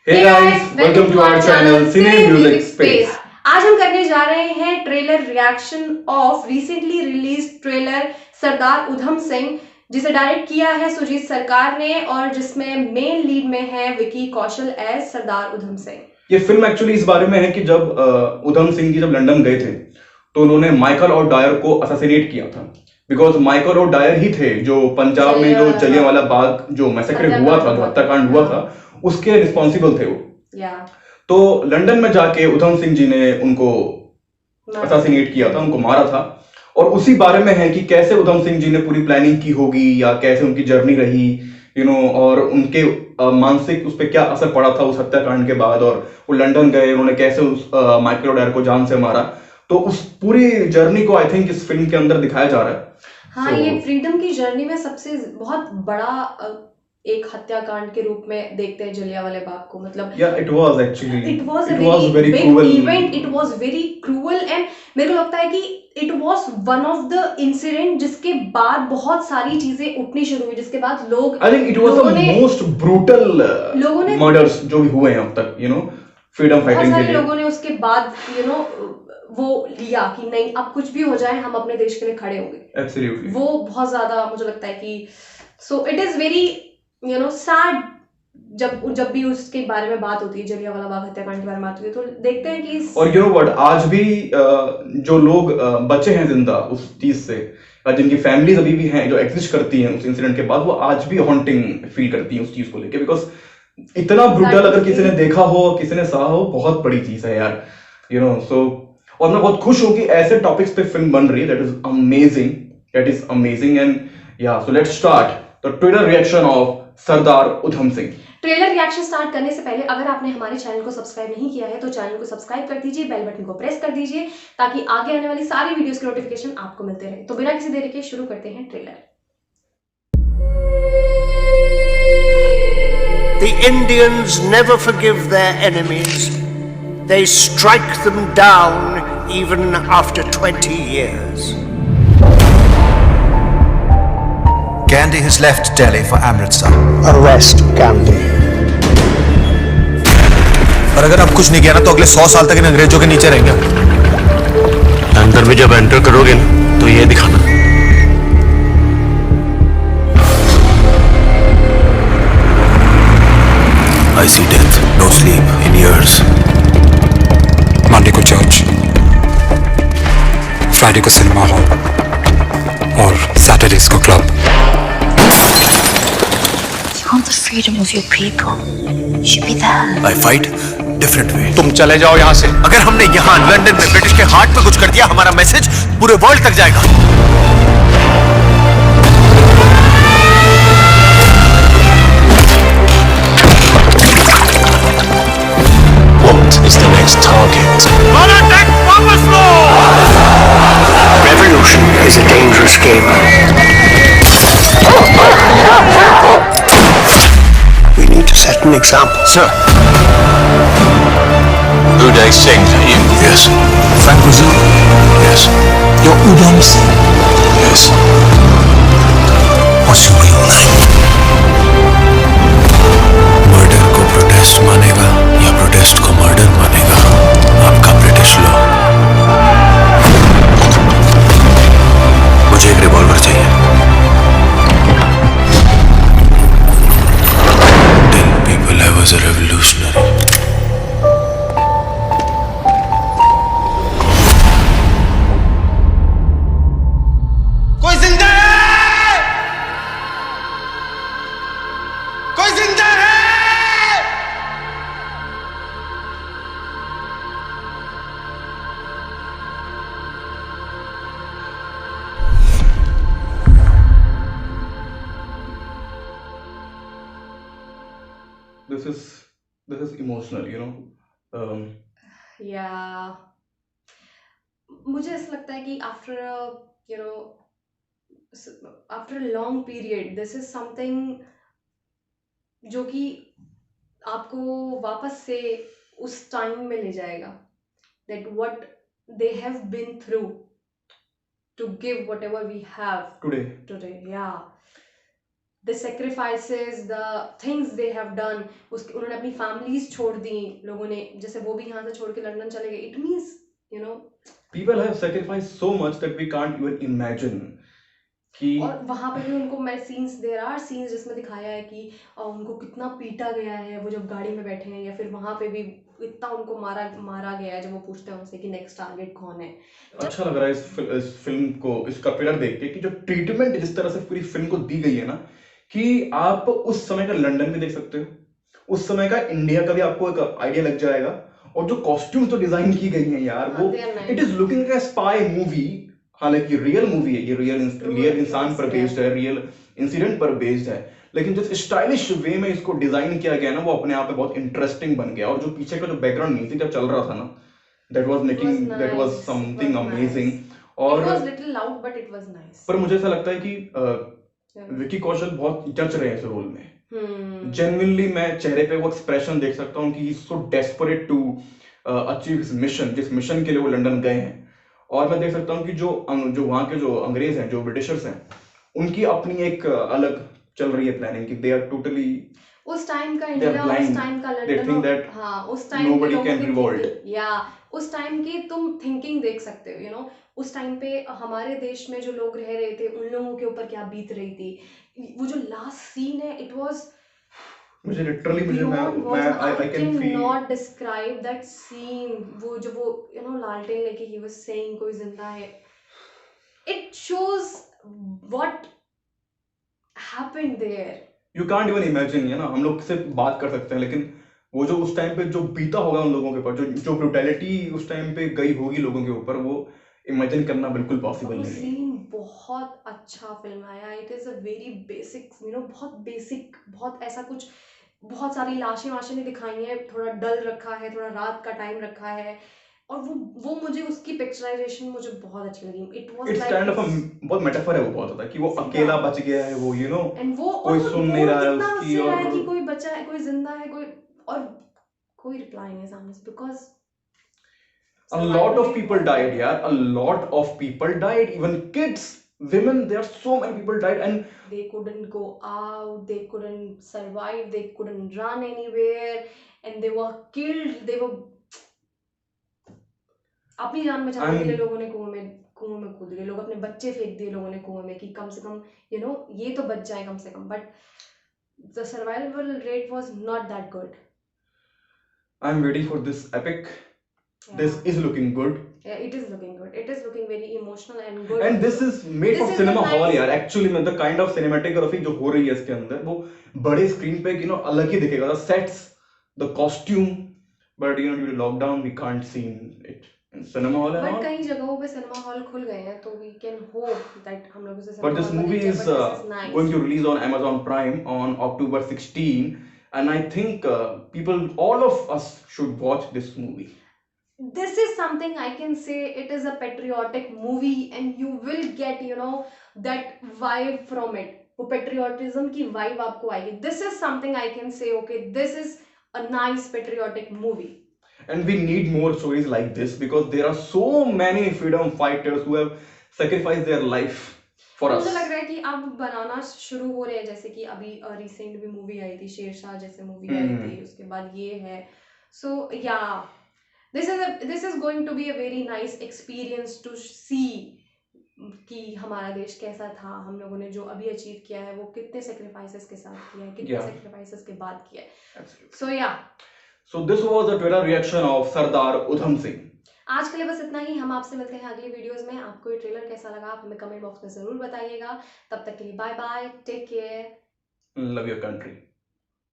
Hey guys, welcome to our channel Cine Music Space. आज हम करने जा रहे हैं trailer reaction of recently release trailer Sardar Udham Singh, जिसे डायरेक्ट किया है सुजीत सरकार ने और जिसमें मेन लीड में है विकी कौशल एज सरदार उधम सिंह। ये फिल्म एक्चुअली इस बारे में है कि जब उधम सिंह जी जब लंदन गए थे तो उन्होंने माइकल और डायर को असैसिनेट किया था। बिकॉज माइकल और डायर ही थे जो पंजाब में जो जलियांवाला बाग जो मैसेकर हुआ था, जो हत्याकांड हुआ था, उसके रिस्पॉन्सिबल थे वो। तो लंदन में जाके उधम सिंह जी ने उनको असैसिनेट किया था, उनको मारा था। और उसी बारे में है कि कैसे उधम सिंह जी ने पूरी प्लानिंग की होगी या कैसे उनकी जर्नी रही, और उनके मानसिक उस पर क्या असर पड़ा था उस हत्याकांड के बाद। और वो लंदन गए, उन्होंने कैसे उस माइकल डायर को जान से मारा। तो उस पूरी जर्नी को आई थिंक इस फिल्म के अंदर दिखाया जा रहा है। हाँ, ये फ्रीडम की जर्नी में सबसे बहुत बड़ा एक हत्याकांड के रूप में देखते हैं जलियांवाला बाग को। मतलब it was actually it was a very big cruel event, it was very cruel and मेरे को लगता है कि it was one of the incident जिसके बाद बहुत सारी चीजें उठनी शुरू हुई, जिसके बाद लोग I think it was the most brutal murders जो भी हुए हैं अब तक, फ्रीडम फाइटिंग के लिए। लोगों ने उसके बाद वो लिया कि नहीं, अब कुछ भी हो जाए हम अपने देश के लिए खड़े होंगे। Absolutely. वो बहुत ज्यादा मुझे लगता है कि so it is very sad जब भी उसके बारे में बात होती है, जलियांवाला बाग हत्याकांड के बारे में बात होती है, तो देखते हैं कि और आज भी जो लोग बचे हैं जिंदा उस चीज से, जिनकी फैमिलीज अभी भी हैं जो एग्जिस्ट करती हैं उस इंसिडेंट के बाद, वो आज भी हॉन्टिंग फील करती हैं उस चीज को लेके। बिकॉज इतना ब्रूटल अगर किसी ने देखा हो, किसी ने सहा हो, बहुत बड़ी चीज है यार, सो। और मैं बहुत खुश हूं कि ऐसे टॉपिक्स पे फिल्म बन रही है। दैट इज अमेजिंग एंड या so let's start the trailer reaction of Sardar Udham Singh. Trailer reaction start करने से पहले अगर आपने हमारे चैनल को सब्सक्राइब नहीं किया है तो चैनल को सब्सक्राइब कर दीजिए, बेल बटन को प्रेस कर दीजिए ताकि आगे आने वाली सारी वीडियोस की नोटिफिकेशन आपको मिलते रहे। तो बिना किसी देरी के शुरू करते हैं trailer. The Indians never forgive their enemies. They strike them down even after 20 years. Gandhi has left Delhi for Amritsar. Arrest Gandhi. और अगर अब कुछ नहीं किया ना तो अगले 100 साल तक इन अंग्रेजों के नीचे रहेंगे। अंदर में जब एंटर करोगे ना तो ये दिखाना। I see death, no sleep in years. Monday को चर्च, Friday को सिनेमा हॉल और Saturdays को club. You want the freedom of your people. You should be there. I fight different way. तुम चले जाओ यहाँ से। अगर हमने यहाँ लंदन में ब्रिटिश के हार्ट पे कुछ कर दिया, हमारा मैसेज पूरे वर्ल्ड तक जाएगा। What is the next target? Revolution is a dangerous game. We need to set an example. Sir. Uday Singh, are you? Yes. Frank Brazil? Yes. You're Udam Singh? Yes. What's your real name? Murder को protest मानेगा या protest को murder मानेगा आपका British law. मुझे एक revolver चाहिए। Tell people I was a revolutionary. कोई जिंदा है? कोई जिंदा है? This is emotional, या मुझे ऐसा लगता है कि after long period this is something जो कि आपको वापस से उस टाइम में ले जाएगा, that what they have been through to give whatever we have today. today. Yeah, the sacrifices, the things they have done, उसके उन्होंने अपनी फैमिलीज छोड़ दी लोगों ने, जैसे वो भी यहाँ से छोड़ के लंदन चले गए. It means you know, People have sacrificed so much that we can't even imagine कि और वहां पे भी उनको मैं सीन्स, देयर आर सीन्स जिसमें दिखाया है कि उनको कितना पीटा गया है वो जब गाड़ी में बैठे हैं, या फिर वहां पे भी इतना उनको मारा गया है जब वो पूछते हैं उनसे कि नेक्स्ट टारगेट कौन है. अच्छा लग रहा है इस फिल्म को, इसका ट्रेलर देख के, कि जो ट्रीटमेंट जिस तरह से पूरी फिल्म को दी गई है ना, कि आप उस समय का लंदन भी देख सकते हो, उस समय का इंडिया का भी आपको एक आइडिया लग जाएगा, और जो कॉस्ट्यूम्स तो डिजाइन की गई हैं यार, वो they are nice. It is looking like a spy movie. हालांकि रियल मूवी है ये, रियल इंसान पर बेस्ड है, रियल इंसिडेंट पर बेस्ड है, लेकिन जिस स्टाइलिश वे में इसको डिजाइन किया गया ना, वो अपने आप में बहुत इंटरेस्टिंग बन गया. और जो पीछे का जो बैकग्राउंड म्यूजिक जब चल रहा था ना, दैट वाज समथिंग अमेजिंग. और it was little loud but it was nice. पर मुझे ऐसा लगता है कि विकी कौशल बहुत जच रहे हैं इस रोल में. जेन्युइनली मैं चेहरे पे वो एक्सप्रेशन देख सकता हूँ कि he is so desperate to achieve his mission, जिस मिशन के लिए वो लंदन गए हैं. और मैं देख सकता हूँ कि जो वहाँ के जो अंग्रेज हैं, जो ब्रिटिशर्स हैं, उनकी अपनी एक अलग चल रही है प्लानिंग कि दे आर टोटली उस टाइम का they are इंडिया, blind. उस टाइम का They think लंदन, that हाँ उस टाइम nobody can revolt. या उस टाइम की तुम थिंकिंग देख सकते हो, यू नो, उस टाइम पे हमारे देश में जो लोग रह रहे थे उन लोगों के ऊपर क्या बीत रही थी. वो जो लास्ट सीन है, इट वाज मुझे लिटरली मैं I can feel not describe that scene. वो जो वो यू नो लालटेन लेके ही वाज सेइंग कोई जिंदा है. It shows what happened there. You can't even imagine. है ना, हम लोग सिर्फ बात कर सकते हैं, लेकिन वो जो उस टाइम पे जो बीता होगा उन लोगों के ऊपर, जो ब्रूटैलिटी उस टाइम पे गई होगी लोगों के ऊपर, वो इमेजिन करना बिल्कुल पॉसिबल वो नहीं है. सीन बहुत अच्छा फिल्म आया. It is a very basic, you know, बहुत बेसिक, बहुत ऐसा कुछ, बहुत सारी लाशें वाशें नहीं दिखाई हैं, थोड़ा डल रखा है, थोड़ा रात का टाइम रखा है, और वो मुझे उसकी पिक्चराइजेशन मुझे बहुत अच्छी लगी. It was it's kind of बहुत मेटाफर है वो, बहुत ज्यादा, कि वो अकेला बच गया है, वो यू नो, एंड वो कोई सुन नहीं रहा है कितना उसकी, हंस रहा है और कि कोई बचा है, कोई जिंदा है, कोई, और कोई रिप्लाई नहीं है सामने से, because a lot of people died, yeah, a lot of people died, even kids, women, there are so many people died, and they couldn't go out, they couldn't survive, they couldn't run anywhere, and they were killed. They were अपनी जान बचाने के लिए लोगों ने कुएं में कूद गए, लोग अपने बच्चे फेंक दिए लोगों ने कुएं में कि कम से कम यू नो ये तो बच जाए कम से कम. But the survival rate was not that good. I'm ready for this epic. This is looking good. Yeah, it is looking good. It is looking very emotional and good. And this is made This for is cinema a hall nice- यार. Actually में the kind of cinematography जो हो रही है इसके अंदर, वो बड़े स्क्रीन पे you know अलग ही दिखेगा. The sets, the costume, but you know due to lockdown we can't see it in cinema hall and but all. कई जगहों पे सिनेमा हॉल खुल गए हैं, तो वी कैन होप दैट हम लोग उसे But this movie is going to release on Amazon Prime on October 16, and I think people, all of us, should watch this movie. This is something I can say, it is a patriotic movie and you will get you know that vibe from it. वो patriotism की vibe आपको आएगी. This is something I can say, okay, this is a nice patriotic movie. And we need more stories like this, because there are so many freedom fighters who have sacrificed their life for us. मुझे लग रहा है कि अब बनाना शुरू हो रहे हैं, जैसे कि अभी रिसेंट भी मूवी आई थी, शेरशाह जैसे मूवी आई थी, उसके बाद ये है. So yeah, this is going to be a very nice experience to see कि हमारा देश कैसा था, हम लोगों ने जो अभी अचीव किया है वो कितने सेक्रीफाइसेस के साथ किया है, कितने सेक्रीफाइसेस के बाद किया है. Absolutely. So yeah, So this was the trailer reaction of Sardar Udham Singh. आज के लिए बस इतना ही. हम आपसे मिलते हैं अगली वीडियोस में. आपको ये ट्रेलर कैसा लगा आप हमें कमेंट बॉक्स में जरूर बताइएगा. तब तक के लिए bye bye, take care, Love your country.